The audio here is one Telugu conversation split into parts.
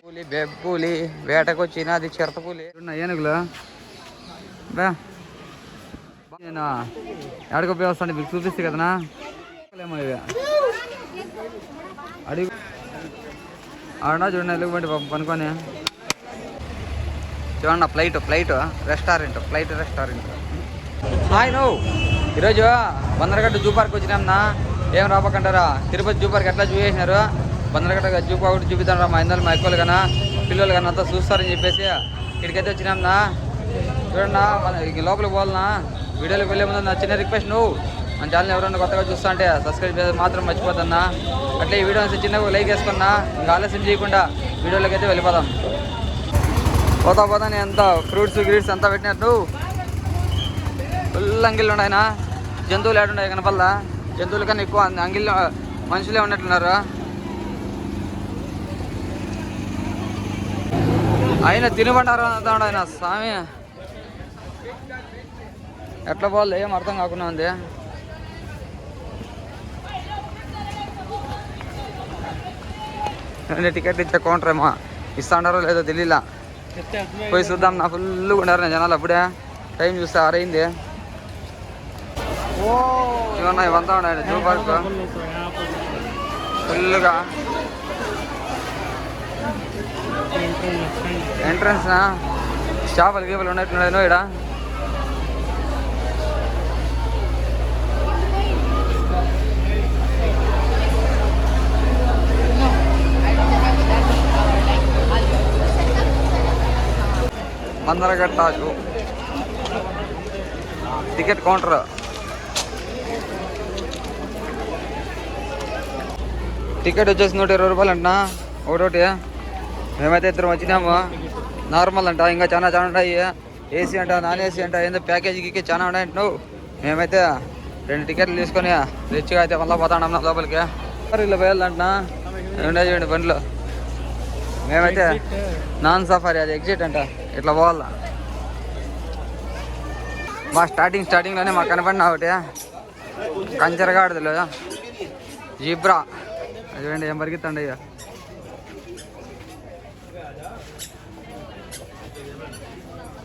పూలి బెబ్బూలి వేటకు వచ్చినది చిరత పూలి ఏనుగులు బా నేను ఎడకు పోయి వస్తాను మీకు చూపిస్తే కదనా ఏమో ఇవి అడిగి ఆడ చూడండి ఎలుగుబంటి పాపం పనుకొని చూడండి ఫ్లైట్ రెస్టారెంట్ హాయ్ నువ్వు ఈరోజు బందరగడ్డ జూ పార్క్ వచ్చినామన్నా ఏం రాబోకంటారా తిరుపతి జూ పార్క్ ఎట్లా చూసేసినారు బందరగడ్డ జూ పార్క్ చూపిస్తాను రా మా ఇందరు మా ఎక్కువలు కన్నా పిల్లలు కన్నా అంతా చూస్తారని చెప్పేసి ఇక్కడికైతే వచ్చినామన్నా చూడన్నా మన లోపలికి పోవాలన్నా వీడియోలోకి వెళ్ళే ముందు నా చిన్న రిక్వెస్ట్ నువ్వు మన ఛానల్ ఎవరైనా కొత్తగా చూస్తా అంటే సబ్స్క్రైబ్ చేసి మాత్రం మర్చిపోతున్నా అట్లే ఈ వీడియో చిన్నగా లైక్ వేసుకున్నా ఇంకా ఆలస్యం చేయకుండా వీడియోలోకి అయితే వెళ్ళిపోదాం పోతా నేను ఎంత ఫ్రూట్స్ అంతా పెట్టినట్టు ఫుల్ అంగిళ్ళు ఉన్నాయన జంతువులు ఏడున్నాయి కనపల్లా జంతువుల కన్నా ఎక్కువ అంగిళ్ళు మనుషులే ఉన్నట్లున్నారు ఆయన తినుబండారు అంతా ఆయన స్వామి ఎట్లా పోవాలి ఏం అర్థం కాకుండా ఉంది టికెట్ ఇచ్చే కౌంటర్ ఏమో ఇస్తా ఉన్నారో లేదో తెలియలా పోయి చూద్దాం నా ఫుల్గా ఉన్నారు నేను జనాలు అప్పుడే టైం చూస్తే 6 అయింది ఇవన్నా ఇవంతా ఉన్నాయి జూ పార్క్ ఫుల్గా ఎంట్రన్స్ చేపలు గీపలు ఉన్నట్టున్నాయి ఇక్కడ బందరగడ్డ టికెట్ కౌంటర్ టికెట్ వచ్చేసి 120 రూపాయలు అంటున్నా ఒకటోటి మేమైతే ఇద్దరం వచ్చినాము నార్మల్ అంట ఇంకా చాలా ఉంటాయి ఏసీ అంట నాన్ ఏసీ అంట ఏందో ప్యాకేజీకి చాలా ఉన్నాయి నువ్వు మేమైతే 2 టికెట్లు తీసుకొని రిచ్గా అయితే మళ్ళీ పోతాం లోపలికి ఇలా పోయాలంటున్నా చూడండి బండ్లు మేమైతే నాన్ సఫారీ అది ఎగ్జిట్ అంట ఇట్లా పోవాలా మా స్టార్టింగ్లోనే మాకు కనపడిన ఒకటి కంచరగాడిదలో జిబ్రా అది చూడండి ఏం పరిగెత్తండి ఇక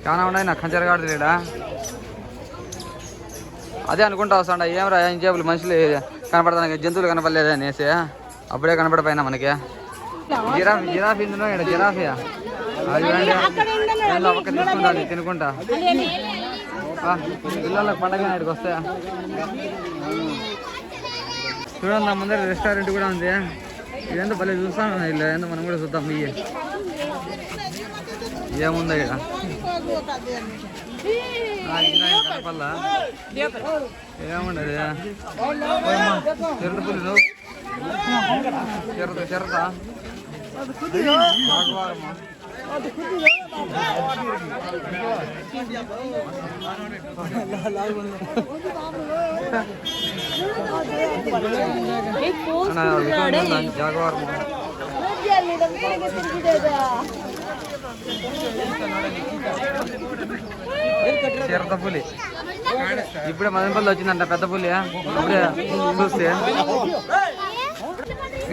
చాలా ఉన్నాయి నాకు కంచరగాడిది లేడా అదే అనుకుంటా వస్తాండ ఏం రా ఏం చేపలు మనుషులు కనపడతాను జంతువులు కనపడలేదు అనేసి అప్పుడే కనపడిపోయినా మనకి జిరాఫ్ ఇందులో ఇక్కడ జిరాఫియా అది చూడండి ఒక్క తీసుకుంటాను తినుకుంటా పిల్లలకు పండగ నాటికి వస్తాయా చూడండి నా ముందర రెస్టారెంట్ కూడా ఉంది ఇదేందో భలే చూస్తాను ఇలా ఏందో మనం కూడా చూద్దాం ఇవి ఏముందా ఇక్కడ కనపల్లా ఏముండదు చిరతపులి చిరత జాగ్వార్ చిరత పులి ఇప్పుడే మదనపల్లి వచ్చిందంట పెద్ద పులి ఇప్పుడే చూస్తే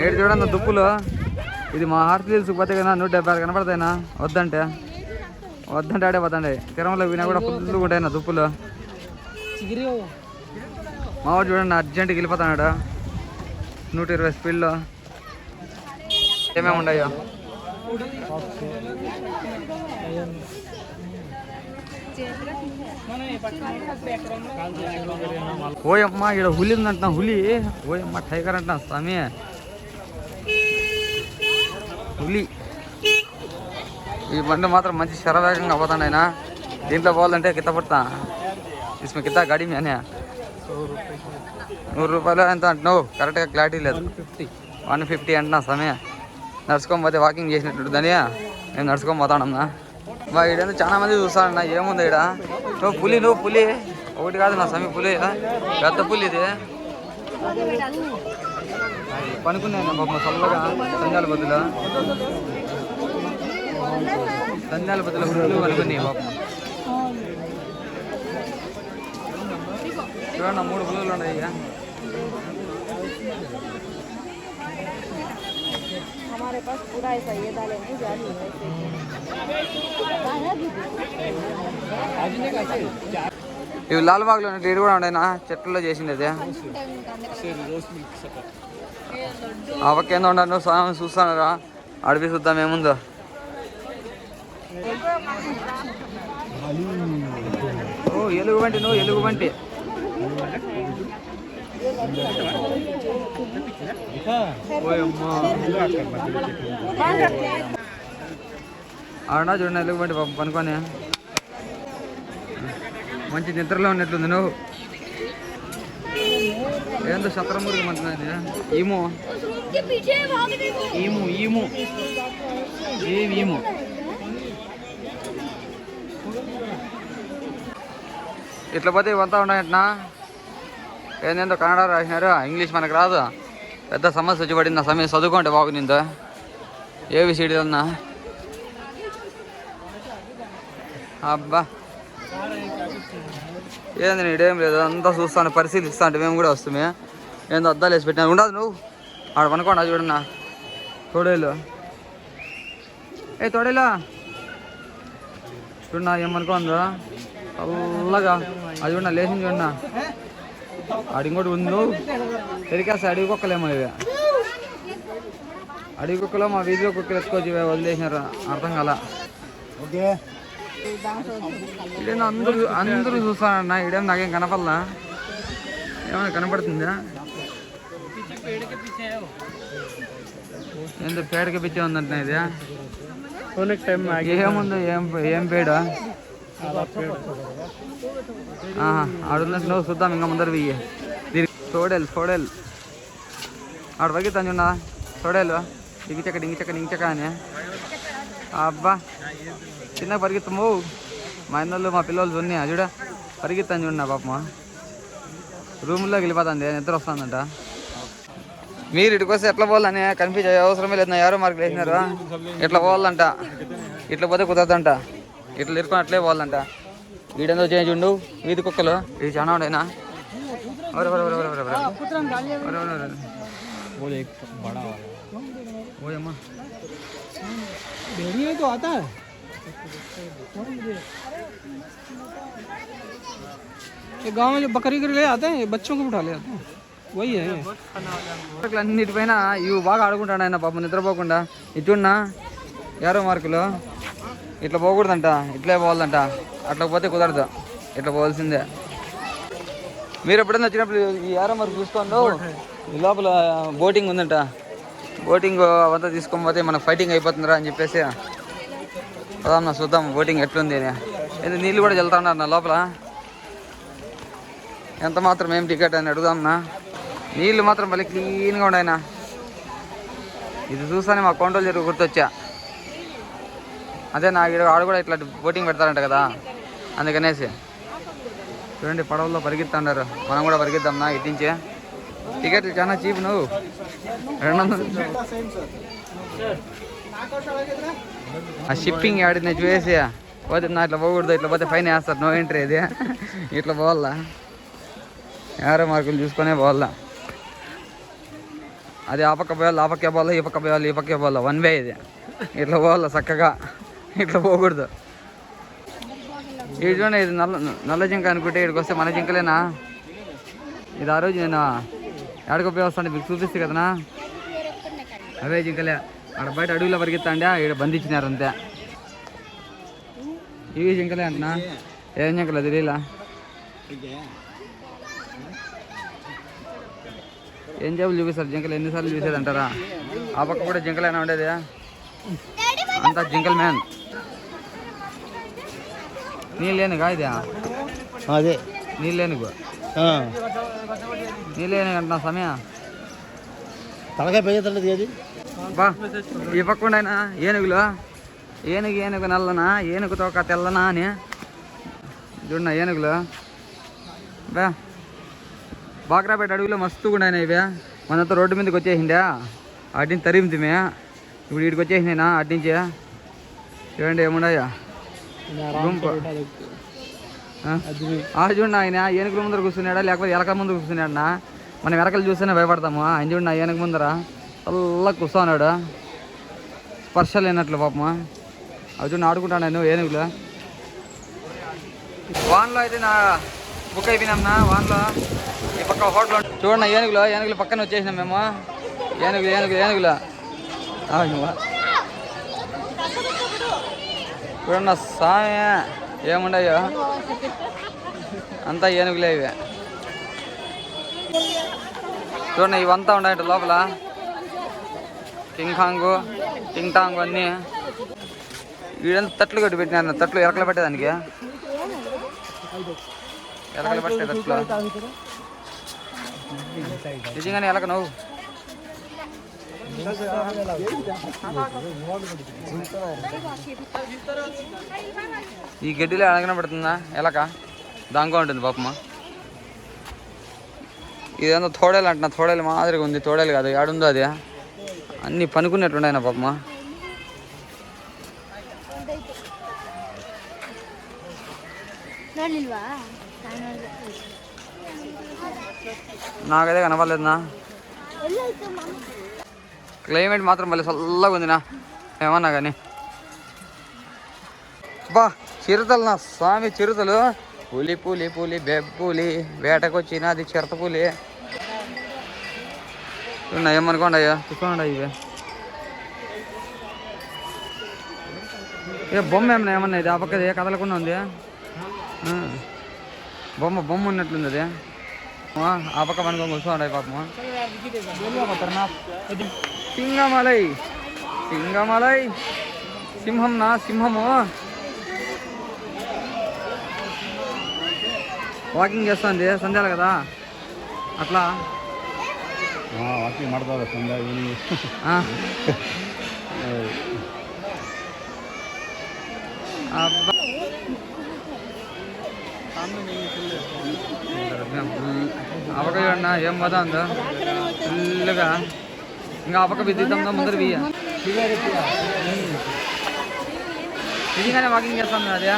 ఏడు చూడండి దుప్పులు ఇది మా హార్ట్ హిల్స్కి పోతే కదా 170 కనపడతాయినా వద్దంటే ఆడే పోతండి తిరుమల వినా కూడా ఫుల్గా ఉంటాయి దుప్పులు మావాడు చూడండి అర్జెంట్కి వెళ్ళిపోతాడు 120 స్పీడ్లో ఏమేమి ఉన్నాయో ఓయమ్మ ఇక్కడ హులి ఉందంటున్నా హులి ఓయమ్మ టైగర్ అంటున్నా స్వామి హులి ఈ బండి మాత్రం మంచి శరవేగంగా పోతాడు ఆయన దీంట్లో పోవాలంటే కింద పడతా ఇస్మే కింద గాడి మేనే 100 రూపాయలు ఎంత అంటున్నావు కరెక్ట్గా క్లారిటీ లేదు 150 అంటున్నా సమయ నడుచుకొని పోతే వాకింగ్ చేసినట్టుందని నేను నడుచుకొని పోతానన్నా మా ఈడేందుకు చాలా మంది చూస్తానన్నా ఏముంది ఈడ నువ్వు పులి ఒకటి కాదు నా సమయ పులి పెద్ద పులి ఇది పనుకున్నాను పాపం చల్లగా సంజాల బదులు దందాల బదులు గుడ్లు అనుకుని పాపం. చూడండి 3 పులులు ఉన్నాయి. ఇవి లాల్బాగ్లో ఇటు కూడా ఉండేనా చెట్లలో చేసింది అది. అవకేందో ఉండను స్వామి చూస్తానరా అడిపి చూద్దాం ఏముందో. ఓ ఎలుగుబంటి నువ్వు ఎలుగుబంటి. ఆడా చూడండి ఎలుగుబంటి పాపం పనుకొని మంచి నిద్రలో ఉన్నట్లుంది. నువ్వు ఏందో శత్రమురుగు మంటున్నది. ఈము ఈము ఈము ఏమి ఈము. ఇట్లా పోతే ఇవంతా ఉన్నాయట్నా. ఏందేందో కన్నడ రాసినారు, ఇంగ్లీష్ మనకు రాదు. పెద్ద సమస్య వచ్చి పడింది. ఆ సమయం చదువుకుంటే బాగుంది. ఏబిసిడి అన్నా అబ్బా ఏంది నీడేం లేదు. అంతా చూస్తాను పరిశీలిస్తా అంటే మేము కూడా వస్తామే. ఏందో అద్దాలు వేసి పెట్టినా ఉండదు. నువ్వు ఆడ పనుకోండి చూడన్నా తోడేలు. ఏ తోడేలా చూడన్నా ఏమనుకోందో చల్లగా అది చూడన్నా లేచింది చూడన్నా. ఆడి ఇంకోటి ఉంది. నువ్వు పెరికేస్తా అడవి కుక్కలేమో ఇవి. అడవి కుక్కలో మా వీధిలో కుక్కలు ఎత్తుకోవచ్చు వదిలేసినారు. అర్థం కాల. ఇదేనా అందరూ చూస్తానన్నా. ఇదేం నాకేం కనపడలా. ఏమైనా కనపడుతుందా? ఏందో పేడకి పిచ్చే ఉందంటున్నా. ఇది ఏముంది ఏం పేడ ఆడున్నట్టు నువ్వు చూద్దాం. ఇంకా ముందర వెయ్యి తోడేలు ఆడ పరిగెత్తాను చూడ తోడేలు ఇంగిచక్క అని. అబ్బా చిన్నగా పరిగెత్తము. మా ఇంట్లో మా పిల్లలు చూడని చూడ పరిగెత్తాను చూడన్నా పాపమా. రూమ్లోకి వెళ్ళిపోతుంది, నిద్ర వస్తుందంట. మీరు ఇటుకు వస్తే ఎట్లా పోవాలని కన్ఫ్యూజ్ అయ్యే అవసరమే లేదు. ఎవరో మార్కులు వేసినారు. ఇట్లా పోవాలంట. ఇట్లా పోతే కుదరదంట. ఇట్లా ఇరుకొని అట్లే పోవాలంట. వీడేందో చేంజ్ ఉండు. వీధి కుక్కలు ఇవి చాలా ఉండేనా. ఓయమ్మా गाँव में जो बकरी के ले आते हैं बच्चों को उठा ले आते हैं वही है. అన్నిటిపైన ఇవి బాగా ఆడుకుంటాడు ఆయన పాపం నిద్రపోకుండా. ఇటున్నా యారో మార్కులు ఇట్లా పోకూడదంట. ఇట్లే పోవాలంట. అట్లా పోతే కుదరదు. ఇట్లా పోవాల్సిందే. మీరు ఎప్పుడైనా వచ్చినప్పుడు ఈ యారో మార్కు చూసుకోండి. ఈ లోపల బోటింగ్ ఉందంట. బోటింగ్ అవంతా తీసుకొని పోతే మనకు ఫైటింగ్ అయిపోతుందిరా అని చెప్పేసి పదాం నా చూద్దాం బోటింగ్ ఎట్లుంది అని. ఎందుకు నీళ్ళు కూడా వెళ్తున్నారు నా లోపల. ఎంత మాత్రం ఏం టికెట్ అని అడుగుదాంనా. నీళ్ళు మాత్రం మళ్ళీ క్లీన్గా ఉన్నాయన. ఇది చూస్తానే మా కొండలు జరుగు గుర్తొచ్చా. అదే నా ఆడు కూడా ఇట్లా బోటింగ్ పెడతారంట కదా అందుకనేసి. చూడండి పడవల్లో పరిగెత్తున్నారు. మనం కూడా పరిగెత్తాంనా ఇట్టించే. టికెట్లు చాలా చీప్. నువ్వు 200 ఆ షిప్పింగ్ ఆడిన చూసి పోతే నా ఇట్లా పోకూడదు. ఇట్లా పోతే ఫైన్ వేస్తారు. No entry. ఇది ఇట్లా పోవాలా. యారో మార్కులు చూసుకునే పోవాలా. అది ఆ పక్క పోవాలి ఆ పక్కే పోవాలా. ఈ పక్క పోవాలి ఈ పక్కే పోవాలా. 1 వే ఇది. ఇట్లా పోవాలా చక్కగా. ఇట్లా పోకూడదు. ఇది చూడండి. ఇది నల్ల జింక అనుకుంటే ఇక్కడికి వస్తే మన జింకలేనా. ఇది ఆ రోజు నేను ఎక్కడికి పోయి వస్తాను మీకు చూపిస్తే కదనా. అవే జింకలే. ఆడ బయట అడవిలో పరిగెత్తాండి. ఇక్కడ బంధించినారు అంతే. ఇవి జింకలే అంటున్నా. ఏం జింకలు తెలియలా. ఏం జబ్బులు చూపిస్తారు జింకలు. ఎన్నిసార్లు చూసేది అంటారా. ఆ పక్క కూడా జింకలేనా ఉండేది. అంతా జింకల్ మ్యాన్. నీళ్ళేనుగా ఇది. అదే నీళ్ళేనుగు నీళ్ళేనుగు అంటున్నా సమయం. తలకాయ పెరుగుతుంది అది. బా ఈ పక్క ఉండైనా ఏనుగులు. ఏనుగు నల్లనా ఏనుగు తోక తెల్లనా అని చూడన్నా ఏనుగులు. బా బాక్రాపేట అడవిలో మస్తుగా ఉన్నాయి ఇవే. మనంతా రోడ్డు మీదకి వచ్చేసిందా. వాటిని తరిమితిమే. ఇప్పుడు వీడికి వచ్చేసినాయినా అటు నుంచి. చూడండి ఏమున్నాయా గుంపు చూడండి ఆయన ఏనుగుల ముందర కూర్చున్నాడా లేకపోతే ఎలక ముందర కూర్చున్నాడనా. మనం ఎలకలు చూస్తేనే భయపడతాము. ఆయన చూడండి ఆ ఏనుగు ముందర చల్లగా కూర్చోన్నాడు స్పర్శ లేనట్లు పాపమా. అవి చూడండి ఆడుకుంటాను నేను ఏనుగులు. వాన్లో అయితే నా బుక్ అయిపోయినాంనా వాన్లో. ఈ పక్క హోటల్ చూడండి ఏనుగులు పక్కన వచ్చేసినాం మేము. ఏనుగులు చూడండి సామె ఏముండయో అంతా ఏనుగులే ఇవి. చూడండి ఇవంతా ఉన్నాయంట లోపల. కింగ్ టాంగ్ అన్నీ వీడంతా తట్లు కొట్టి పెట్టినారు. తట్లు ఎలకలు పెట్టేదానికి ఎలకలు పెట్టే తట్లు నిజంగానే ఎలక నువ్వు ఈ గడ్డిలో ఎలకన పడుతుందా ఎలక దాంగా ఉంటుంది పాపమ్మ. ఇదేందో తోడేలు అంటున్నా. తోడేలు మాదిరిగా ఉంది. తోడేలు కాదు ఏడుందో అది. అన్నీ పనుకున్నట్లున్నాయి నా పాపమ్మ. నాకైతే కనపడలేదునా. క్లైమేట్ మాత్రం మళ్ళీ చల్లగా ఉందినా ఏమన్నా కానీ. బా చిరుతలు నా స్వామి చిరుతలు. పులి బెబ్బులి వేటకొచ్చినది చిరతపులి. ఏమనుకోండి అయ్యా చూసుకోండి ఇవే. ఏ బొమ్మ ఏమన్నా ఇది ఆ పక్కది కదలకుండా ఉంది. బొమ్మ ఉన్నట్లుంది అది. ఆ పక్క పనుకొని కూర్చోండి పాపము. సింగమలై సింహము వాకింగ్ చేస్తుంది సంధ్యాలు కదా అట్లా ವಾಕಿಂಗ್ ಮಾಡ್ತಾರೆ ಸಂಜೆ అవక చూడన్నా ఏం మదా ఉందో ఫుల్గా. ఇంకా ఆ పక్క విద్యుత్తంతో ముందర బియ్య నిజంగానే వాకింగ్ చేస్తాం అదే.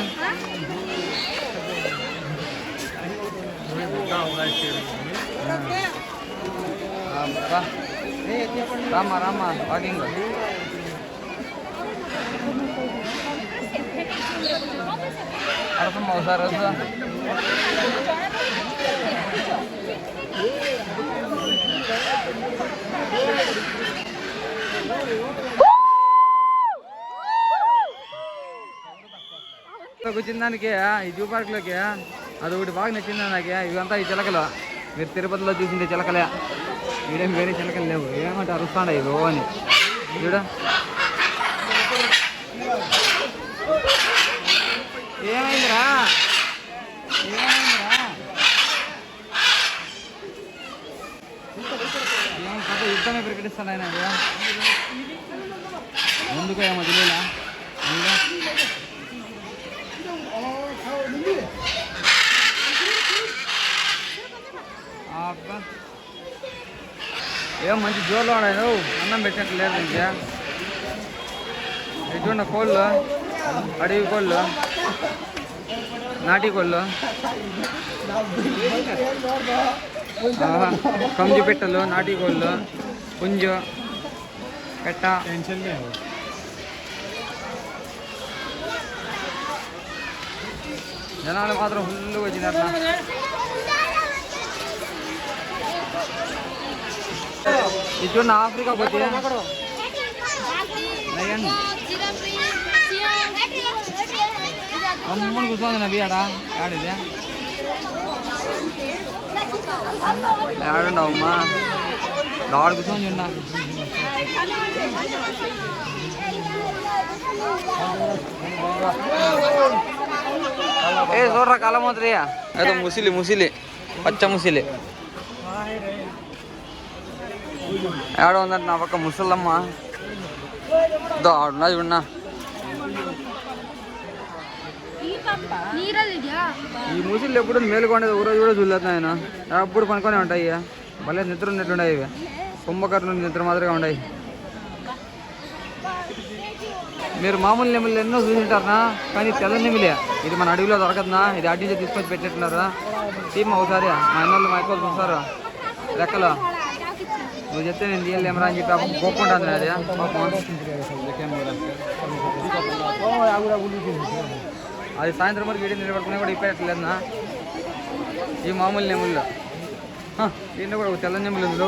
రామ్మా వాకింగ్. అరసమ్మ ఒకసారి వస్తా. వచ్చిన దానికి ఈ జూ పార్క్లోకి అది ఒకటి బాగా నచ్చింది నాకు. ఇవంతా ఈ చిలకలు మీరు తిరుపతిలో చూసిండే చిలకలే. ఈడేం వేరే చిలకలు లేవు. ఏమంటే అరుస్తాండ ఇవి ఓ అని చూడ. ఏమైందిరా కథ యుద్ధమే ప్రకటిస్తాను ఆయన. ఎందుకో ఏమో తెలియలా. ఏం మంచి జోర్లో ఉన్నాయి. నువ్వు అన్నం పెట్టినట్టు లేదు ఇంకా. ఎటువంటి కోళ్ళు అడవి కోళ్ళు నాటి కోళ్ళు కంజు పెట్టలు నాటి కోళ్ళు పుంజు పెట్ట. జనాలు మాత్రం ఫుల్గా వచ్చినారు. ఇది చూడండి ఆఫ్రికా పోతే అమ్మని కూర్చోంది నవ్వి ఆడ ఆడిదే ఆడుండవమ్మా ఆడు కూర్చొని చూడ. ఏ చూడరా కలమోతరియా ఏదో ముసిలి పచ్చ ముసిలి ఆడ ఉందంటే నా పక్క ముసలమ్మ ఆడున్నా చూడన్నా. ఈ ముసిలు ఎప్పుడు మేలుకొండేది ఒక రోజు కూడా చూడలేదు ఆయన. ఎప్పుడు పనుకొనే ఉంటాయి. భలే నిద్ర ఉన్నట్లుంటాయి ఇవి. కుంభకర్ణులు నిద్ర మాదిరిగా ఉన్నాయి. మీరు మామూలు నెమలు ఎన్నో చూసింటారనా, కానీ తెల్ల నెమిలే. ఇది మన అడవిలో దొరకదునా, ఇది అటు నుంచి తీసుకొచ్చి పెట్టినట్టున్నారు. టీమ్ ఒకసారి మా అన్నోళ్ళు మా ఎక్కువ చూస్తారు రెక్కలు. నువ్వు చెప్తే నేను తీయలేమరా అని చెప్పి గొప్పకుంటాను అది అది సాయంత్రం వరకు వీడియో నిలబడుకునే కూడా ఇప్పట్లేదన్నా. ఈ మామూలు నెమళ్ళు దీంట్లో కూడా ఒక తెల్ల నెమలు ఉంది.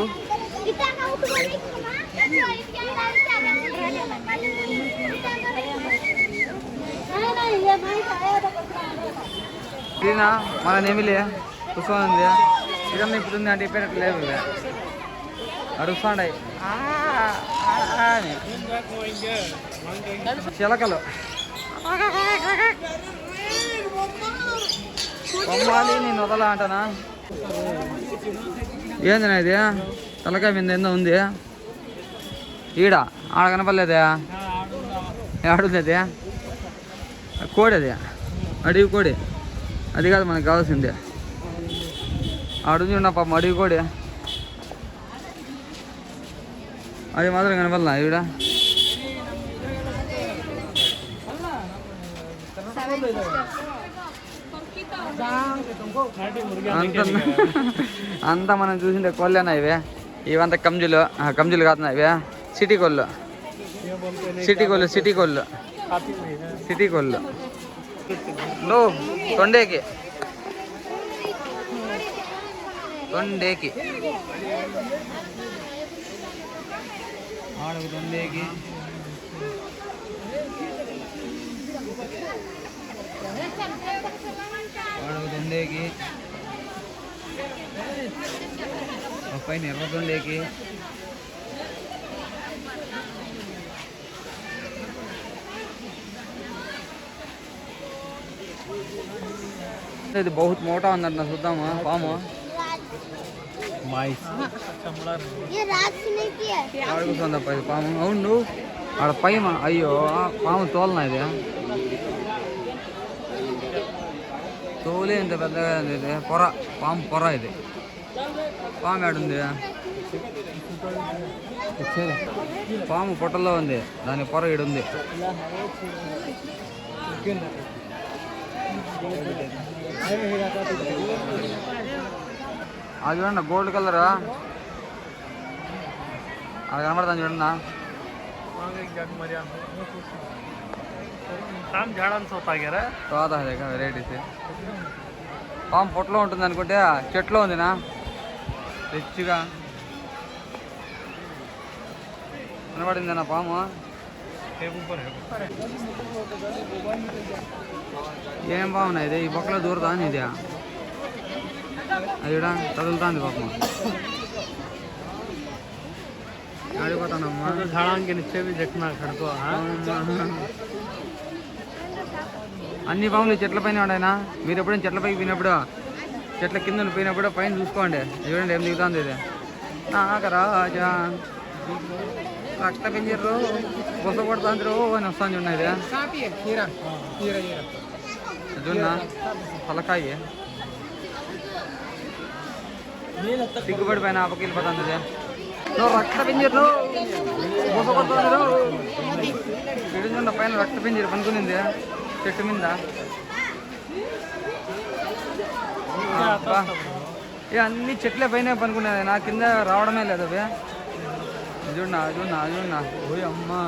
ఇదేనా మన నెమిలే కూర్చోంది. ఇదన్నా ఇప్పుడు ఉంది అంటే ఇప్పేటట్టు లేవు. అరుస్తాండాయి చిలకలు. బొమ్మాలి నేను వదలా అంటానా. ఏందినా ఇది తలకాయ మీద ఏందో ఉంది. ఈడ ఆడ కనపడలేదే, ఆడుంది అది కోడి, అది అడవి కోడి. అది కాదు మనకు కావాల్సిందే. ఆడుంది ఉన్న పాపం అడవి కోడి. అది మాత్రం కనపడలా ఈడ. అంతా మనం చూసిండే కోళ్ళేనా ఇవే. ఇవంతా కంజులు కాదు ఇవే సిటీ కోళ్ళు. సిటీ కోళ్ళు నువ్వు తొండేకి ఆడకు తొండేకి పైన ఎర్ర తొండేకి ఇది బహుత్ మోటా ఉందంట. చూద్దామా పాము. ఆడ కూర్చోందప్ప ఇది పాము. అవును ఆడ పైమ. అయ్యో పాము తోలనా ఇది. తోలే ఇంత పెద్దగా ఇది పొర. పాము పొర ఇది. పాము ఏడుంది. పాము పొట్టల్లో ఉంది, దాని పొర ఈడుంది. అది చూడండి గోల్డ్ కలర్. అది కనబడతాను చూడండి. కాదా వెరైటీస్. పాము పొట్టలో ఉంటుంది అనుకుంటే చెట్లో ఉందినా రిచ్గా కనబడింది నా పాము. ఏం పామునా ఇది? ఈ పక్కలో దూరదా ఇది? అది కూడా కదులుతుంది పాపం. ఆడిపోతానమ్మా. అన్ని పాములు చెట్ల పైన ఉన్నాయినా. మీరు ఎప్పుడైనా చెట్ల పైకి పోయినప్పుడు, చెట్ల కింద పోయినప్పుడు పైన చూసుకోండి. చూడండి ఏం దిగుతుంది ఇది. నాగరాజా రక్త పింజరు బొస కొడుతుందరు అని వస్తాను చూడండి. ఇది చూడన్నా తలకాయ సిగ్గుపడి పైన ఆపకి వెళ్ళిపోతుంది. ఇది రక్త పింజరు బొస కొడుతుందరు. ఇటు చూడ పైన రక్త పింజరు పనుకునింది చెట్టు మీద. ఇక అన్ని చెట్లే పైన పనుకునేది. నా కింద రావడమే లేదు అవి. చూడన్నా ఓయ్ అమ్మా.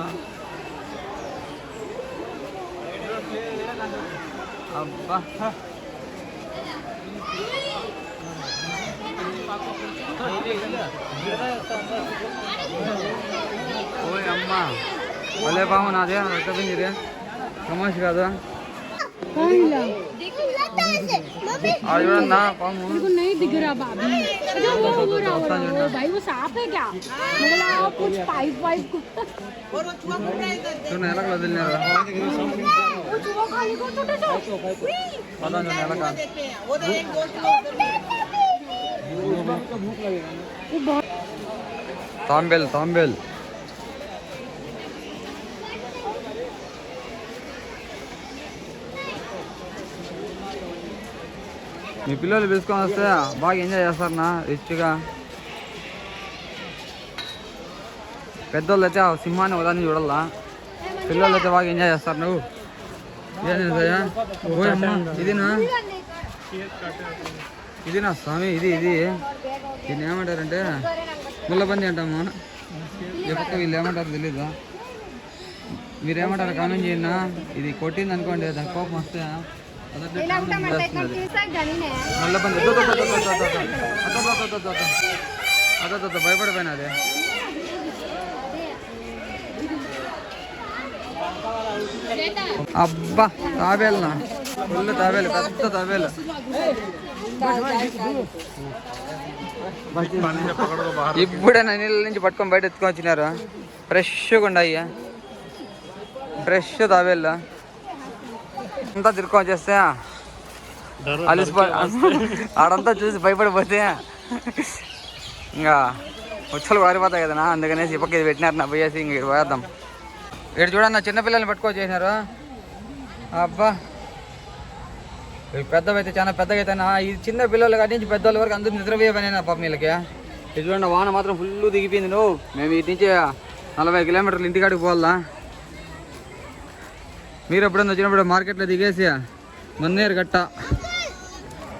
అబ్బా ఓయ్ అమ్మా భలే పాము నాదే. రక్త పింజరే సమస్య కాదు. आज ना पामु देखो नहीं दिख रहा भाभी भाई वो सांप है क्या मतलब कुछ पाइप वाइप तो नेला का दिल नेला वो चूहा खाली को छोटा सा पता नहीं नेला का वो तो एक दोस्त तांबेल तांबेल మీ పిల్లలు పిలుచుకొని వస్తే బాగా ఎంజాయ్ చేస్తారన్నా రిచ్గా. పెద్దోళ్ళు అయితే సింహాన్ని ఉదాన్ని చూడాలా. పిల్లలు అయితే బాగా ఎంజాయ్ చేస్తారు. నువ్వు ఇదినా స్వామి, ఇది దీన్ని ఏమంటారంటే ముళ్ళబంది అంటాము. ఎప్పుడు వీళ్ళు ఏమంటారు తెలీదు. మీరేమంటారు కామెంట్ చేయండి. ఇది కొట్టింది అనుకోండి, దాని కోపం వస్తే ముళ్ళబంది అదో భయపడిపోయినా అదే. అబ్బా తాబేలునా, ఫుల్ తాబేలు, పెద్ద తాబేలు. ఇప్పుడే నా నీళ్ళ నుంచి పట్టుకొని బయట ఎత్తుకొని వచ్చినారు. ఫ్రెష్గా ఉన్నాయి, ఫ్రెష్ తాబేళ్ళు. అంతా తిరుక్కొని వచ్చేస్తే అలిసిపో ఆడంతా చూసి భయపడిపోతే ఇంకా వచ్చలు వారిపోతాయి కదా. అందుకనేసి ఈ పక్క ఇది పెట్టినారు. నా పోయేసి ఇంక ఇక్కడ పోయేద్దాం. ఇక్కడ చూడండి, నా చిన్నపిల్లల్ని పట్టుకొచ్చేసినారు. అబ్బా పెద్దవి అయితే చాలా పెద్దగా అయితే ఈ చిన్న పిల్లలు కాడి నుంచి పెద్దవాళ్ళ వరకు అందరూ నిద్రపోయేపైనా పాపం వీళ్ళకి. ఇది చూడండి, వాన మాత్రం ఫుల్ దిగిపోయింది. నువ్వు మేము ఇటు నుంచి 40 కిలోమీటర్లు ఇంటికాడికి పోవాలా. మీరు ఎప్పుడన్నా వచ్చినప్పుడు మార్కెట్లో దిగేసి మన్నేరు గట్ట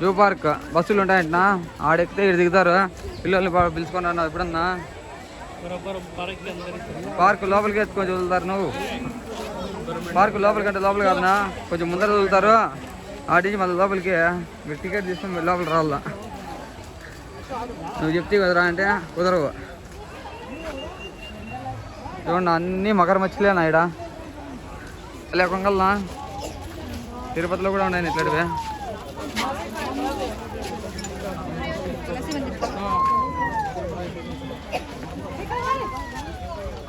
జూ పార్క్ బస్సులు ఉంటాయంట, ఆడెక్కితే ఇక్కడ దిగుతారు. పిల్లల్ని పిలుచుకున్నా ఎప్పుడన్నా పార్క్ లోపలికి ఎత్తుకొని వదులుతారు. నువ్వు పార్క్ లోపలికి అంటే లోపల కాదనా, కొంచెం ముందర వదులుతారు. ఆడించి మళ్ళీ లోపలికి మీరు టికెట్ తీసుకొని మీరు లోపలికి రావాలా. నువ్వు చెప్తే కదరా అంటే కుదరవు. చూడండి, అన్నీ మకర మచ్చలేనా ఇక్కడ లేకుండా. తిరుపతిలో కూడా ఉన్నాయి ఇట్లాంటివి.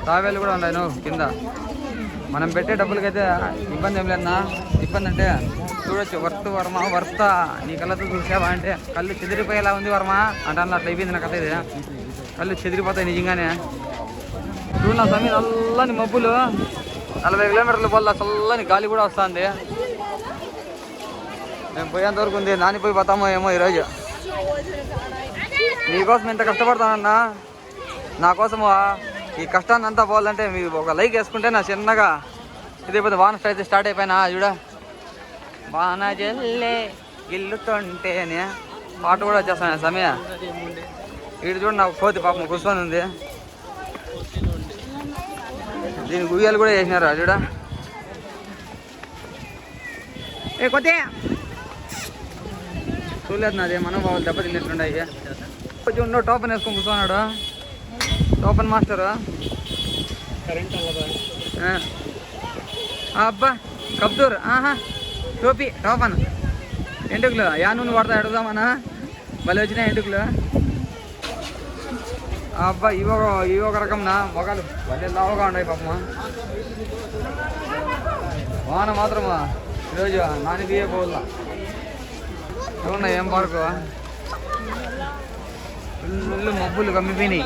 తావేలు కూడా ఉన్నాయి నువ్వు కింద. మనం పెట్టే డబ్బులకైతే ఇబ్బంది ఏం లేదన్నా. ఇబ్బంది అంటే చూడొచ్చు, వర్త నీ కళ్ళతో చూసావా అంటే కళ్ళు చెదిరిపోయేలా ఉంది వర్మ అంటే అట్లా అయిపోయింది నా కథ. ఇది కళ్ళు చెదిరిపోతాయి నిజంగానే. చూడు నా సమయం చల్లని మబ్బులు, 40 కిలోమీటర్ల పోల్లా చల్లని గాలి కూడా వస్తుంది. మేము పోయేంత వరకు ఉంది, నానిపోయి పోతామో ఏమో ఈరోజు. మీకోసం ఎంత కష్టపడతానన్నా, నా కోసము ఈ కష్టాన్ని అంతా పోవాలంటే మీరు ఒక లైక్ వేసుకుంటే నా చిన్నగా ఇదే వాన అయితే స్టార్ట్ అయిపోయినా. చూడ వాన జల్లే గిల్లుతుంటేనే పాట కూడా వచ్చేస్తాను సమయ. ఇటు చూడ నాకు కోతి పాపం కూర్చొని ఉంది. దీని గుయ్యాలు కూడా వేసినారు చూడ. ఏ కొత్త చూడలేదు నాది, మనోభావాలు దెబ్బతిన్నట్లున్నాయి. కొంచెం ఉండో టోపన్ వేసుకొని కూర్చున్నాడు టోపన్ మాస్టరు. అబ్బా కబ్దూర్ టోపీ టోపన్ ఎంటుకులు యా నూనె వాడతా అడుగుదామన్నా. మళ్ళీ వచ్చినాయి ఎంటుకులు. అబ్బా ఇవి ఒక రకం నా మొగాలు భలే లావుగా ఉన్నాయి పాపమ్మా. వాన మాత్రమా ఈరోజు నాని బియ్య పోల్లా ఏమన్నా ఏం పార్కు ఫుల్ మబ్బులు కమ్మిపోయినాయి.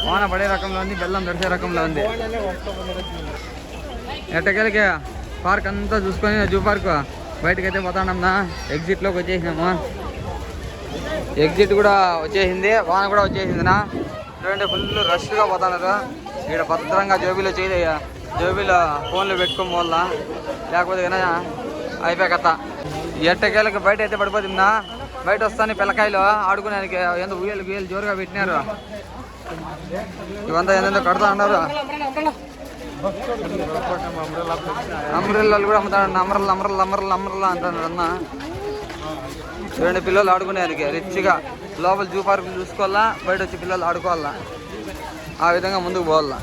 వాన పడే రకంలో ఉంది, బెల్లం తడిసే రకంలో ఉంది. ఎట్టకెళ్ళకి పార్క్ అంతా చూసుకొని జూ పార్క్ బయటకైతే పోతాడమ్మా. ఎగ్జిట్లోకి వచ్చేసినాము. ఎగ్జిట్ కూడా వచ్చేసింది, వాన కూడా వచ్చేసిందినా. చూడండి ఫుల్ రష్గా పోతున్నారు. ఇక్కడ భద్రంగా జోబీలో ఫోన్లు పెట్టుకోని పోవాలా, లేకపోతే కన్నా అయిపోయా కథ. ఎట్టకేళ్ళకి బయట అయితే పడిపోతుందా. బయట వస్తాను పిల్లకాయలు ఆడుకునేదానికి ఎంత ఉయ్యలు జోరుగా పెట్టినారు. ఇవంతా ఏంటంటే కడతా ఉన్నారు. అంబ్రెల్లాలు కూడా అమ్ముతాడు. అమరల్లా అంటాడు అన్న. చూడండి పిల్లలు ఆడుకునేదానికి రిచ్గా లోపల జూ పార్క్ చూసుకోవాలా, బయట వచ్చి పిల్లలు ఆడుకోవాలా. ఆ విధంగా ముందుకు పోవాలా.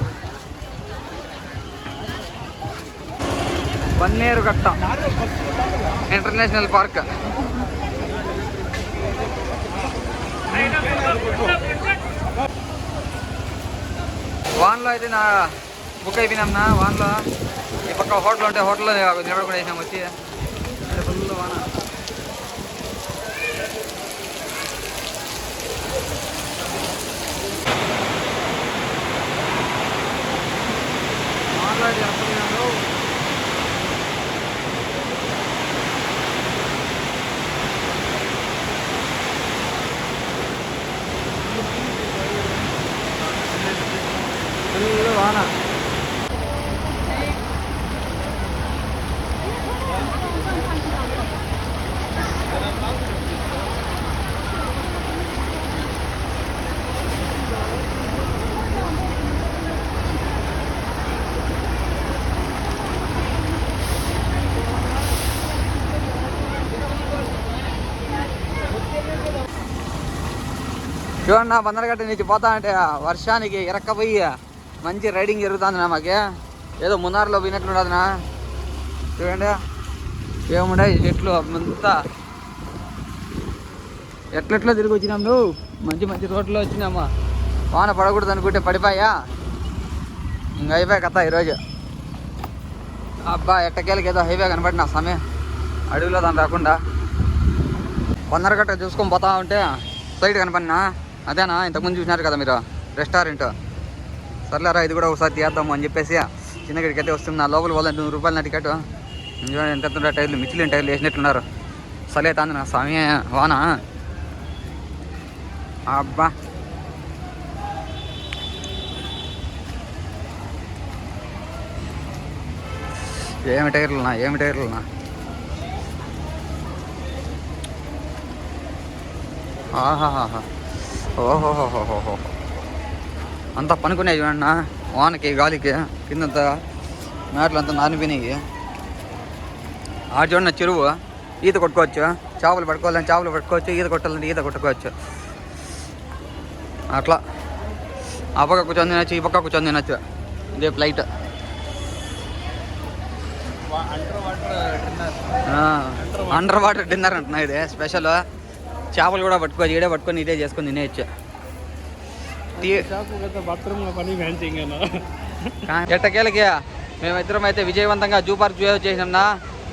Bannerghatta international park. వాన్లో అయితే నా బుక్ అయిపోయినాంనా. వాన్లో ఈ పక్క హోటల్ ఉంటే హోటల్లో నిలబడుకుని వేసినాం వచ్చి. ఫుల్ వాన. వాన్లో అయితే అనుకున్నాను. ఫుల్ వాన. చూడన్నా బందరగట్ట నుంచి పోతా అంటే వర్షానికి ఇరక్కపోయి మంచి రైడింగ్ జరుగుతుంది మాకే. ఏదో మున్నార్లో పోయినట్లుండదునా. చూడండి ఏముండే చెట్లు అంతా ఎట్లెట్లో తిరిగి వచ్చినాం. నువ్వు మంచి మంచి రోడ్లో వచ్చినామా. వాన పడకూడదు అనుకుంటే పడిపోయా. ఇంకా అయిపోయా కథ ఈరోజు. అబ్బా ఎట్టకేళ్ళకి ఏదో హైవే కనపడినా సమయం అడవిలో దాని రాకుండా. బందరగట్ట చూసుకొని పోతా ఉంటే సైడ్ కనపడినా. అదేనా ఇంతకుముందు చూసినారు కదా మీరు రెస్టారెంట్. సర్లేరా ఇది కూడా ఒకసారి తీద్దాము అని చెప్పేసి చిన్న గడికి అయితే వస్తున్నా. లోపల వాళ్ళ 100 రూపాయలు నా టికెట్. ఎంత టైర్లు మిచ్చిలిన టైర్లు వేసినట్లున్నారు. సలే తాంది నా స్వామి వాన. అబ్బా ఏమి టైర్లునా. ఆహాహా ఓహోహోహోహో అంతా పనుకునే చూడన్నా. వానకి గాలికి కిందంతా మేటలు అంతా నానిపోయినాయి. ఆ చూడన్న చెరువు. ఈత కొట్టుకోవచ్చు. చేపలు పట్టుకోవాలని చేపలు పట్టుకోవచ్చు. ఈత కొట్టాలంటే ఈత కొట్టుకోవచ్చు. అట్లా ఆ పక్క కూర్చొని తినచ్చు, ఈ పక్క కూర్చొని తినచ్చు. ఇదే ఫ్లైట్. అండర్ వాటర్ డిన్నర్ అంటున్నా. ఇదే స్పెషల్. చేపలు కూడా పట్టుకోవచ్చు. ఈడే పట్టుకొని ఇదే చేసుకొని తినేయచ్చు. ఎట్టకేళ్ళకి మేమిద్దరం అయితే విజయవంతంగా జూ పార్క్ చేసినా.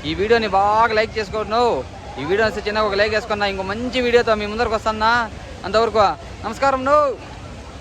ఈ వీడియోని బాగా లైక్ చేసుకోను. ఈ వీడియో చిన్నగా ఒక లైక్ వేసుకున్నా. ఇంకో మంచి వీడియోతో మీ ముందరకు వస్తున్నా. అంతవరకు నమస్కారం. నువ్వు